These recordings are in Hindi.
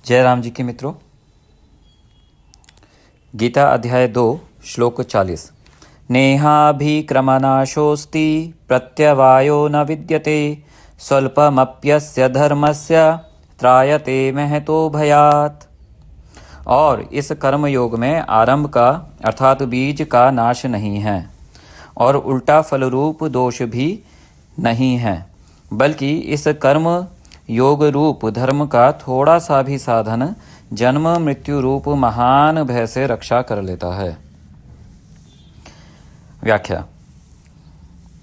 जय राम जी के मित्रों। गीता अध्याय 2 श्लोक 40। नेहाभिक्रमनाशोऽस्ति प्रत्यवायो न विद्यते स्वल्पमप्यस्य धर्मस्य त्रायते महतो भयात्। और इस कर्म योग में आरंभ का अर्थात बीज का नाश नहीं है और उल्टा फलरूप दोष भी नहीं है, बल्कि इस कर्म योग रूप धर्म का थोड़ा सा भी साधन जन्म मृत्यु रूप महान भय से रक्षा कर लेता है। व्याख्या।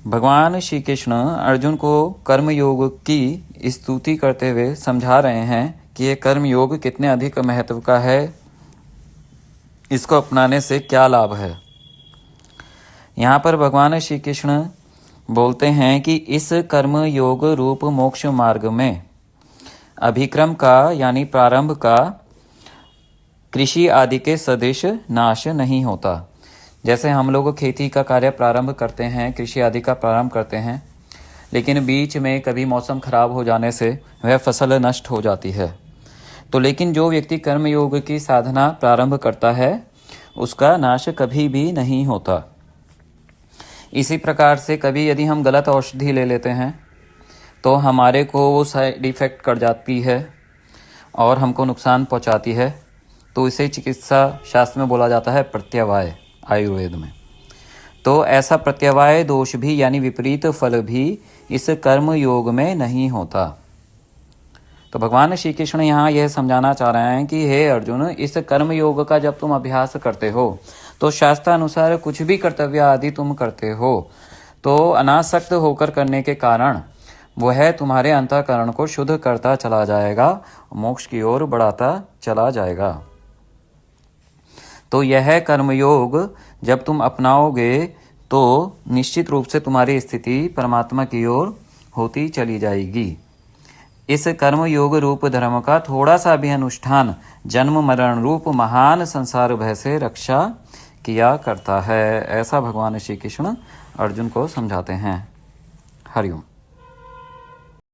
भगवान श्री कृष्ण अर्जुन को कर्म योग की स्तुति करते हुए समझा रहे हैं कि ये कर्म योग कितने अधिक महत्व का है, इसको अपनाने से क्या लाभ है। यहाँ पर भगवान श्री कृष्ण बोलते हैं कि इस कर्म योग रूप मोक्ष मार्ग में अभिक्रम का यानी प्रारंभ का कृषि आदि के सदृश नाश नहीं होता। जैसे हम लोग खेती का कार्य प्रारंभ करते हैं, कृषि आदि का प्रारंभ करते हैं, लेकिन बीच में कभी मौसम खराब हो जाने से वह फसल नष्ट हो जाती है। तो लेकिन जो व्यक्ति कर्म योग की साधना प्रारंभ करता है उसका नाश कभी भी नहीं होता। इसी प्रकार से कभी यदि हम गलत औषधि ले लेते हैं तो हमारे को वो साइड इफेक्ट कर जाती है और हमको नुकसान पहुंचाती है, तो इसे चिकित्सा शास्त्र में बोला जाता है प्रत्यवाय, आयुर्वेद में। तो ऐसा प्रत्यवाय दोष भी यानी विपरीत फल भी इस कर्म योग में नहीं होता। तो भगवान श्री कृष्ण यहाँ यह समझाना चाह रहे हैं कि हे अर्जुन, इस कर्म योग का जब तुम अभ्यास करते हो तो शास्त्रानुसार कुछ भी कर्तव्य आदि तुम करते हो तो अनासक्त होकर करने के कारण वह तुम्हारे अंतःकरण को शुद्ध करता चला जाएगा, मोक्ष की ओर बढ़ाता चला जाएगा। तो यह कर्मयोग जब तुम अपनाओगे तो निश्चित रूप से तुम्हारी स्थिति परमात्मा की ओर होती चली जाएगी। इस कर्म योग रूप धर्म का थोड़ा सा भी अनुष्ठान जन्म मरण रूप महान संसार भय से रक्षा किया करता है। ऐसा भगवान श्री कृष्ण अर्जुन को समझाते हैं। हरिओम।